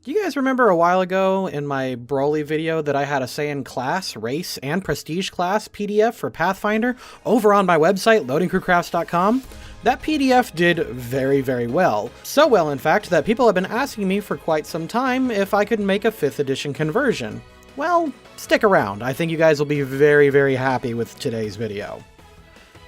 Do you guys remember a while ago in my Broly video that I had a Saiyan class, race, and prestige class PDF for Pathfinder over on my website, loadingcrewcrafts.com? That PDF did very, very well. So well, in fact, that people have been asking me for quite some time if I could make a 5th edition conversion. Well, stick around. I think you guys will be very, very happy with today's video.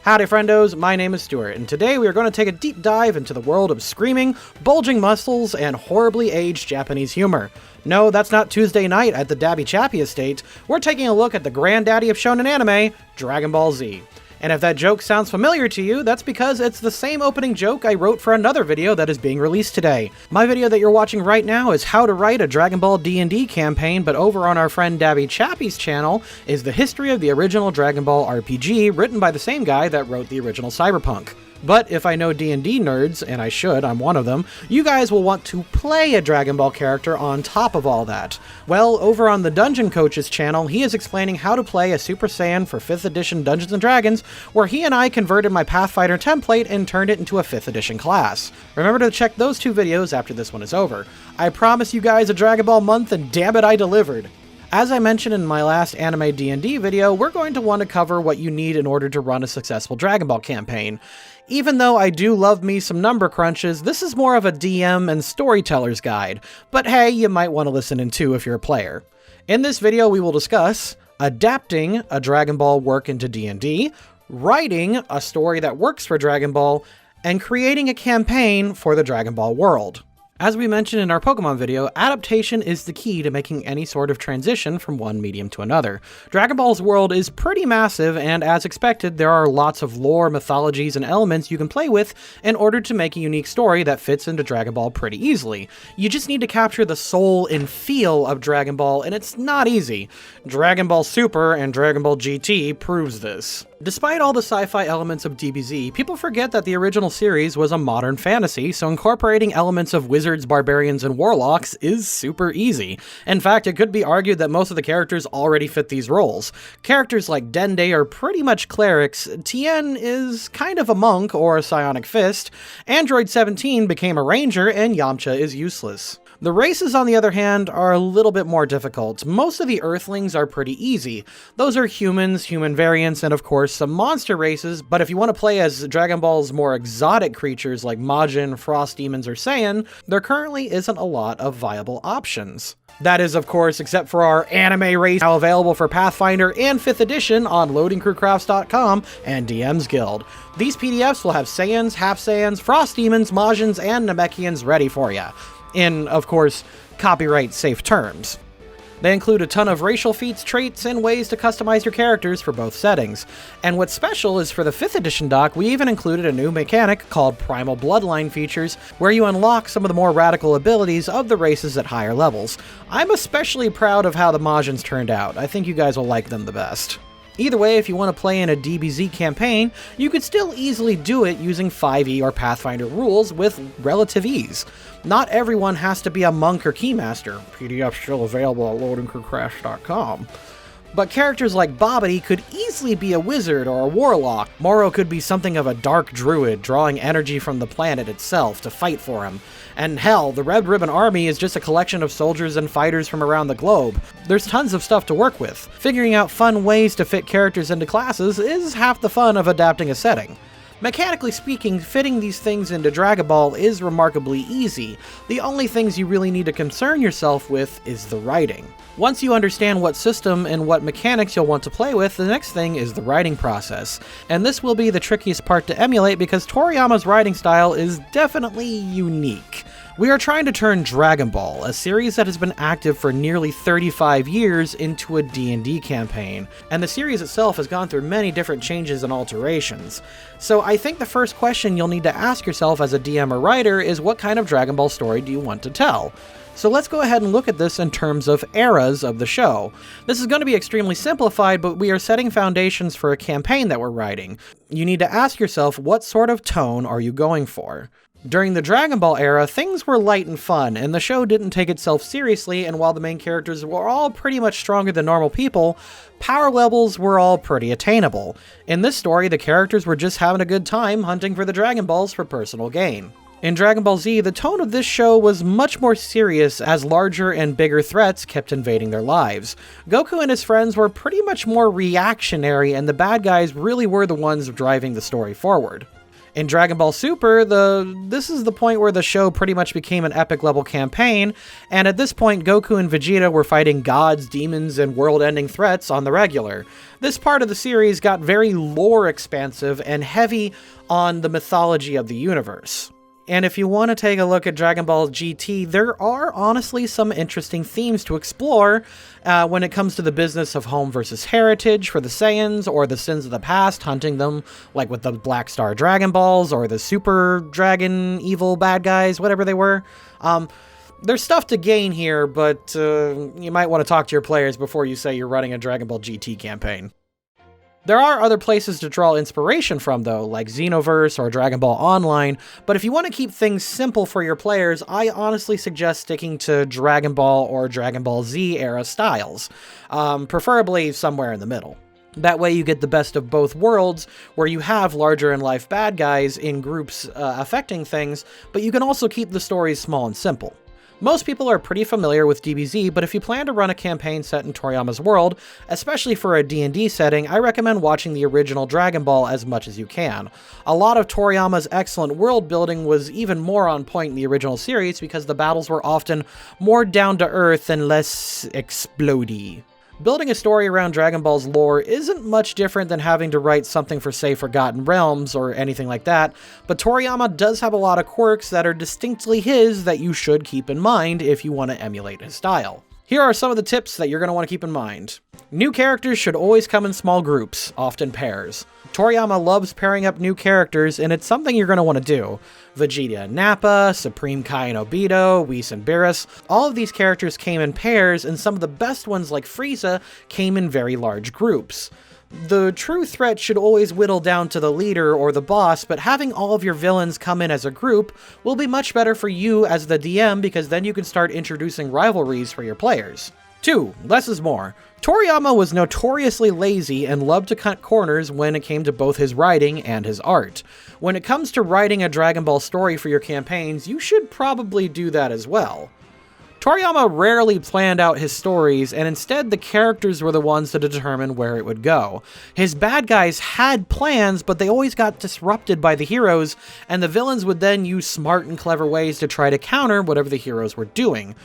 Howdy friendos, my name is Stuart, and today we are going to take a deep dive into the world of screaming, bulging muscles, and horribly aged Japanese humor. No, that's not Tuesday night at the Dabby Chappie estate. We're taking a look at the granddaddy of shonen anime, Dragon Ball Z. And if that joke sounds familiar to you, that's because it's the same opening joke I wrote for another video that is being released today. My video that you're watching right now is how to write a Dragon Ball D&D campaign, but over on our friend Dabby Chappie's channel is the history of the original Dragon Ball RPG, written by the same guy that wrote the original Cyberpunk. But if I know D&D nerds, and I should, I'm one of them, you guys will want to play a Dragon Ball character on top of all that. Well, over on the Dungeon Coach's channel, he is explaining how to play a Super Saiyan for 5th edition Dungeons & Dragons, where he and I converted my Pathfinder template and turned it into a 5th edition class. Remember to check those two videos after this one is over. I promise you guys a Dragon Ball month, and damn it, I delivered. As I mentioned in my last anime D&D video, we're going to want to cover what you need in order to run a successful Dragon Ball campaign. Even though I do love me some number crunches, this is more of a DM and storyteller's guide, but hey, you might want to listen in too if you're a player. In this video we will discuss adapting a Dragon Ball work into D&D, writing a story that works for Dragon Ball, and creating a campaign for the Dragon Ball world. As we mentioned in our Pokemon video, adaptation is the key to making any sort of transition from one medium to another. Dragon Ball's world is pretty massive, and as expected, there are lots of lore, mythologies, and elements you can play with in order to make a unique story that fits into Dragon Ball pretty easily. You just need to capture the soul and feel of Dragon Ball, and it's not easy. Dragon Ball Super and Dragon Ball GT proves this. Despite all the sci-fi elements of DBZ, people forget that the original series was a modern fantasy, so incorporating elements of wizards, barbarians, and warlocks is super easy. In fact, it could be argued that most of the characters already fit these roles. Characters like Dende are pretty much clerics, Tien is kind of a monk or a psionic fist, Android 17 became a ranger, and Yamcha is useless. The races, on the other hand, are a little bit more difficult. Most of the Earthlings are pretty easy. Those are humans, human variants, and of course some monster races, but if you want to play as Dragon Ball's more exotic creatures like Majin, Frost Demons, or Saiyan, there currently isn't a lot of viable options. That is, of course, except for our anime race now available for Pathfinder and 5th edition on loadingcrewcrafts.com and DM's Guild. These PDFs will have Saiyans, Half-Saiyans, Frost Demons, Majins, and Namekians ready for you. In, of course, copyright-safe terms. They include a ton of racial feats, traits, and ways to customize your characters for both settings. And what's special is for the 5th edition doc, we even included a new mechanic called Primal Bloodline features, where you unlock some of the more radical abilities of the races at higher levels. I'm especially proud of how the Majins turned out. I think you guys will like them the best. Either way, if you want to play in a DBZ campaign, you could still easily do it using 5e or Pathfinder rules with relative ease. Not everyone has to be a monk or keymaster. PDF's still available at loadingcrewcrafts.com. But characters like Babidi could easily be a wizard or a warlock. Moro could be something of a dark druid, drawing energy from the planet itself to fight for him. And hell, the Red Ribbon Army is just a collection of soldiers and fighters from around the globe. There's tons of stuff to work with. Figuring out fun ways to fit characters into classes is half the fun of adapting a setting. Mechanically speaking, fitting these things into Dragon Ball is remarkably easy. The only things you really need to concern yourself with is the writing. Once you understand what system and what mechanics you'll want to play with, the next thing is the writing process. And this will be the trickiest part to emulate because Toriyama's writing style is definitely unique. We are trying to turn Dragon Ball, a series that has been active for nearly 35 years, into a D&D campaign, and the series itself has gone through many different changes and alterations. So I think the first question you'll need to ask yourself as a DM or writer is what kind of Dragon Ball story do you want to tell? So let's go ahead and look at this in terms of eras of the show. This is going to be extremely simplified, but we are setting foundations for a campaign that we're writing. You need to ask yourself, what sort of tone are you going for? During the Dragon Ball era, things were light and fun, and the show didn't take itself seriously, and while the main characters were all pretty much stronger than normal people, power levels were all pretty attainable. In this story, the characters were just having a good time hunting for the Dragon Balls for personal gain. In Dragon Ball Z, the tone of this show was much more serious as larger and bigger threats kept invading their lives. Goku and his friends were pretty much more reactionary, and the bad guys really were the ones driving the story forward. In Dragon Ball Super, this is the point where the show pretty much became an epic level campaign, and at this point Goku and Vegeta were fighting gods, demons, and world-ending threats on the regular. This part of the series got very lore expansive and heavy on the mythology of the universe. And if you want to take a look at Dragon Ball GT, there are honestly some interesting themes to explore when it comes to the business of home versus heritage for the Saiyans, or the sins of the past, hunting them, like with the Black Star Dragon Balls, or the Super Dragon evil bad guys, whatever they were. There's stuff to gain here, but you might want to talk to your players before you say you're running a Dragon Ball GT campaign. There are other places to draw inspiration from, though, like Xenoverse or Dragon Ball Online, but if you want to keep things simple for your players, I honestly suggest sticking to Dragon Ball or Dragon Ball Z era styles, preferably somewhere in the middle. That way you get the best of both worlds, where you have larger-in-life bad guys in groups affecting things, but you can also keep the stories small and simple. Most people are pretty familiar with DBZ, but if you plan to run a campaign set in Toriyama's world, especially for a D&D setting, I recommend watching the original Dragon Ball as much as you can. A lot of Toriyama's excellent world building was even more on point in the original series because the battles were often more down-to-earth and less explodey. Building a story around Dragon Ball's lore isn't much different than having to write something for, say, Forgotten Realms or anything like that, but Toriyama does have a lot of quirks that are distinctly his that you should keep in mind if you want to emulate his style. Here are some of the tips that you're going to want to keep in mind. New characters should always come in small groups, often pairs. Toriyama loves pairing up new characters, and it's something you're going to want to do. Vegeta and Nappa, Supreme Kai and Obito, Whis and Beerus, all of these characters came in pairs, and some of the best ones like Frieza came in very large groups. The true threat should always whittle down to the leader or the boss, but having all of your villains come in as a group will be much better for you as the DM because then you can start introducing rivalries for your players. 2. Less is more. Toriyama was notoriously lazy and loved to cut corners when it came to both his writing and his art. When it comes to writing a Dragon Ball story for your campaigns, you should probably do that as well. Toriyama rarely planned out his stories, and instead the characters were the ones to determine where it would go. His bad guys had plans, but they always got disrupted by the heroes, and the villains would then use smart and clever ways to try to counter whatever the heroes were doing.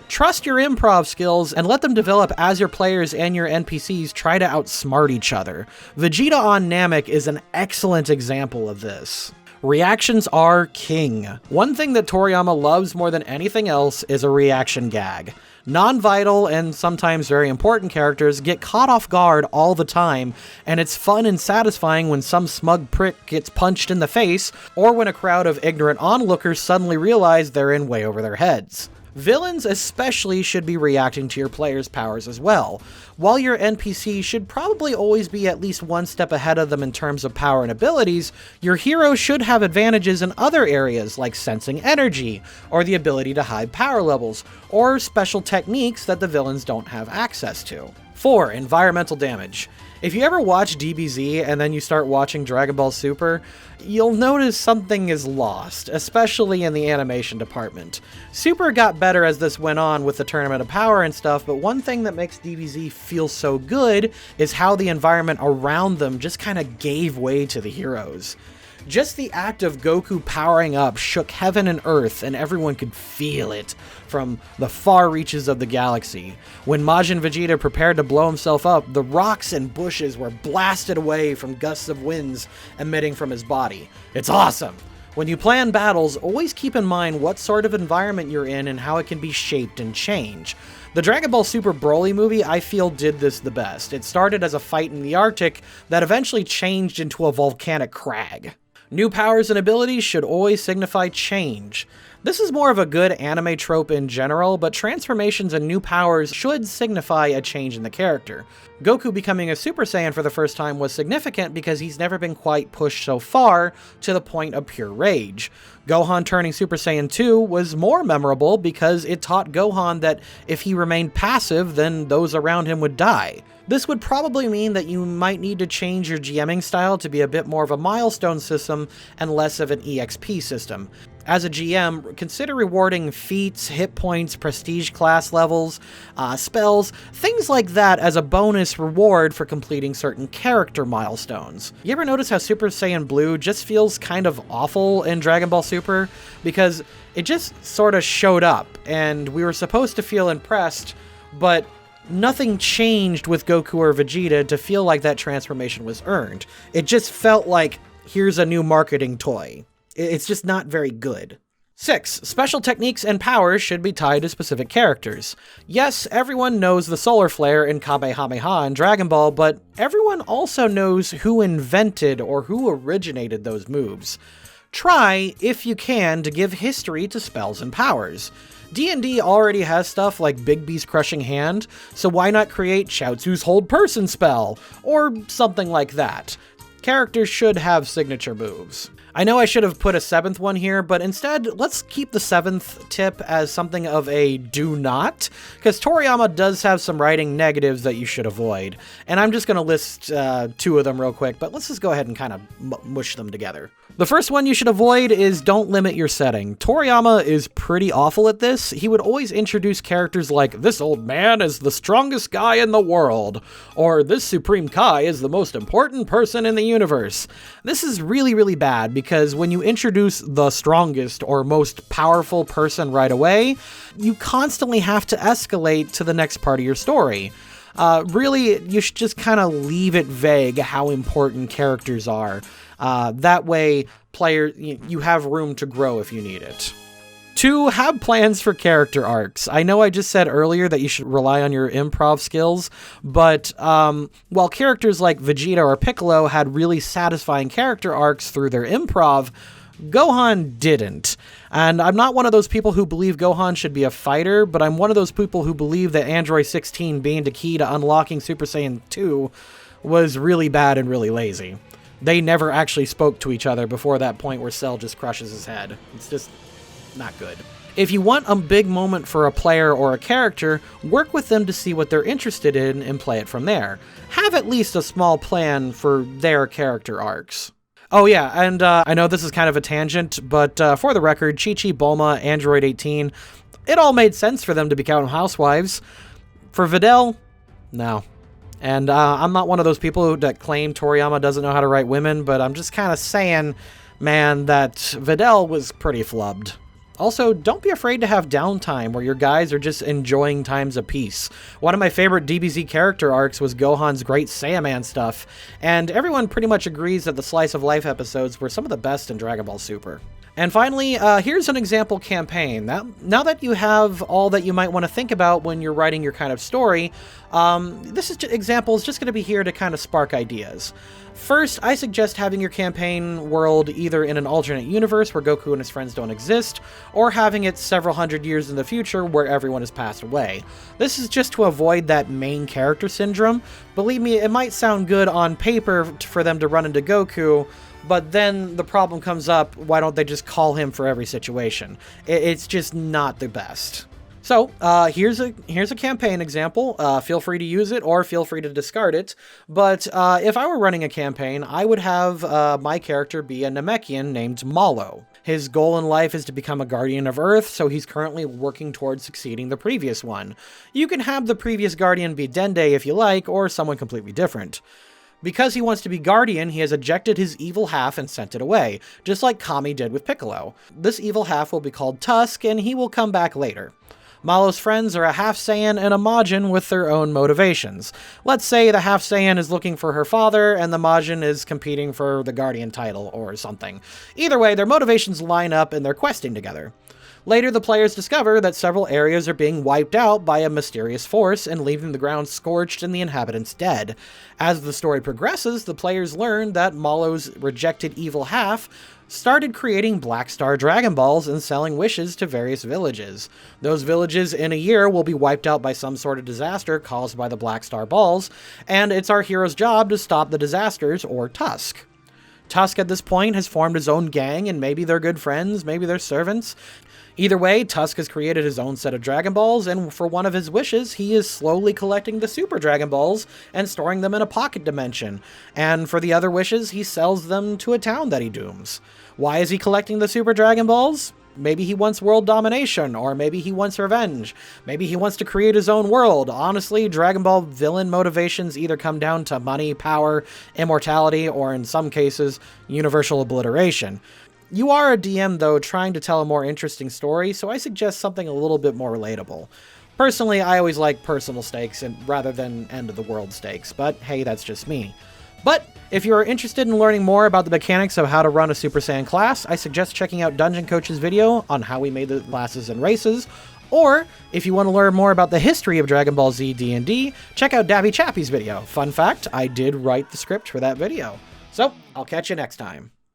Trust your improv skills and let them develop as your players and your NPCs try to outsmart each other. Vegeta on Namek is an excellent example of this. Reactions are king. One thing that Toriyama loves more than anything else is a reaction gag. Non-vital and sometimes very important characters get caught off guard all the time, and it's fun and satisfying when some smug prick gets punched in the face, or when a crowd of ignorant onlookers suddenly realize they're in way over their heads. Villains especially should be reacting to your players' powers as well. While your NPC should probably always be at least one step ahead of them in terms of power and abilities, your hero should have advantages in other areas like sensing energy, or the ability to hide power levels, or special techniques that the villains don't have access to. 4. Environmental damage. If you ever watch DBZ and then you start watching Dragon Ball Super, you'll notice something is lost, especially in the animation department. Super got better as this went on with the Tournament of Power and stuff, but one thing that makes DBZ feel so good is how the environment around them just kind of gave way to the heroes. Just the act of Goku powering up shook heaven and earth, and everyone could feel it from the far reaches of the galaxy. When Majin Vegeta prepared to blow himself up, the rocks and bushes were blasted away from gusts of winds emitting from his body. It's awesome! When you plan battles, always keep in mind what sort of environment you're in and how it can be shaped and change. The Dragon Ball Super Broly movie, I feel, did this the best. It started as a fight in the Arctic that eventually changed into a volcanic crag. New powers and abilities should always signify change. This is more of a good anime trope in general, but transformations and new powers should signify a change in the character. Goku becoming a Super Saiyan for the first time was significant because he's never been quite pushed so far to the point of pure rage. Gohan turning Super Saiyan 2 was more memorable because it taught Gohan that if he remained passive, then those around him would die. This would probably mean that you might need to change your GMing style to be a bit more of a milestone system and less of an EXP system. As a GM, consider rewarding feats, hit points, prestige class levels, spells, things like that as a bonus reward for completing certain character milestones. You ever notice how Super Saiyan Blue just feels kind of awful in Dragon Ball Super? Because it just sort of showed up, and we were supposed to feel impressed, but nothing changed with Goku or Vegeta to feel like that transformation was earned. It just felt like, here's a new marketing toy. It's just not very good. 6. Special techniques and powers should be tied to specific characters. Yes, everyone knows the Solar Flare and Kamehameha in Dragon Ball, but everyone also knows who invented or who originated those moves. Try, if you can, to give history to spells and powers. D&D already has stuff like Big B's Crushing Hand, so why not create Chaozu's Hold Person spell, or something like that? Characters should have signature moves. I know I should have put a 7th one here, but instead, let's keep the 7th tip as something of a do not, because Toriyama does have some writing negatives that you should avoid. And I'm just going to list 2 of them real quick, but let's just go ahead and kind of mush them together. The first one you should avoid is don't limit your setting. Toriyama is pretty awful at this. He would always introduce characters like, this old man is the strongest guy in the world, or this Supreme Kai is the most important person in the universe. This is really, really bad because when you introduce the strongest or most powerful person right away, you constantly have to escalate to the next part of your story. Really, you should just kind of leave it vague how important characters are. That way, you have room to grow if you need it. 2, have plans for character arcs. I know I just said earlier that you should rely on your improv skills, but while characters like Vegeta or Piccolo had really satisfying character arcs through their improv, Gohan didn't. And I'm not one of those people who believe Gohan should be a fighter, but I'm one of those people who believe that Android 16 being the key to unlocking Super Saiyan 2 was really bad and really lazy. They never actually spoke to each other before that point where Cell just crushes his head. It's just not good. If you want a big moment for a player or a character, work with them to see what they're interested in and play it from there. Have at least a small plan for their character arcs. Oh yeah, and I know this is kind of a tangent, but for the record, Chi-Chi, Bulma, Android 18, it all made sense for them to become housewives. For Videl, no. And I'm not one of those people that claim Toriyama doesn't know how to write women, but I'm just kind of saying, man, that Videl was pretty flubbed. Also, don't be afraid to have downtime where your guys are just enjoying times of peace. One of my favorite DBZ character arcs was Gohan's Great Saiyaman stuff, and everyone pretty much agrees that the Slice of Life episodes were some of the best in Dragon Ball Super. And finally, here's an example campaign. Now that you have all that you might want to think about when you're writing your kind of story, example is just going to be here to kind of spark ideas. First, I suggest having your campaign world either in an alternate universe where Goku and his friends don't exist, or having it several hundred years in the future where everyone has passed away. This is just to avoid that main character syndrome. Believe me, it might sound good on paper for them to run into Goku, but then the problem comes up, why don't they just call him for every situation? It's just not the best. So, here's a campaign example. Feel free to use it or feel free to discard it. But if I were running a campaign, I would have my character be a Namekian named Malo. His goal in life is to become a guardian of Earth, so he's currently working towards succeeding the previous one. You can have the previous guardian be Dende if you like, or someone completely different. Because he wants to be Guardian, he has ejected his evil half and sent it away, just like Kami did with Piccolo. This evil half will be called Tusk, and he will come back later. Malo's friends are a half Saiyan and a Majin with their own motivations. Let's say the half Saiyan is looking for her father, and the Majin is competing for the Guardian title or something. Either way, their motivations line up and they're questing together. Later, the players discover that several areas are being wiped out by a mysterious force and leaving the ground scorched and the inhabitants dead. As the story progresses, the players learn that Malo's rejected evil half started creating Black Star Dragon Balls and selling wishes to various villages. Those villages in a year will be wiped out by some sort of disaster caused by the Black Star Balls, and it's our hero's job to stop the disasters, or Tusk. Tusk at this point has formed his own gang, and maybe they're good friends, maybe they're servants. Either way, Tusk has created his own set of Dragon Balls, and for one of his wishes, he is slowly collecting the Super Dragon Balls and storing them in a pocket dimension. And for the other wishes, he sells them to a town that he dooms. Why is he collecting the Super Dragon Balls? Maybe he wants world domination, or maybe he wants revenge. Maybe he wants to create his own world. Honestly, Dragon Ball villain motivations either come down to money, power, immortality, or in some cases, universal obliteration. You are a DM, though, trying to tell a more interesting story, so I suggest something a little bit more relatable. Personally, I always like personal stakes rather than end-of-the-world stakes, but hey, that's just me. But if you're interested in learning more about the mechanics of how to run a Super Saiyan class, I suggest checking out Dungeon Coach's video on how we made the classes and races, or if you want to learn more about the history of Dragon Ball Z D&D, check out Dabby Chappy's video. Fun fact, I did write the script for that video. So, I'll catch you next time.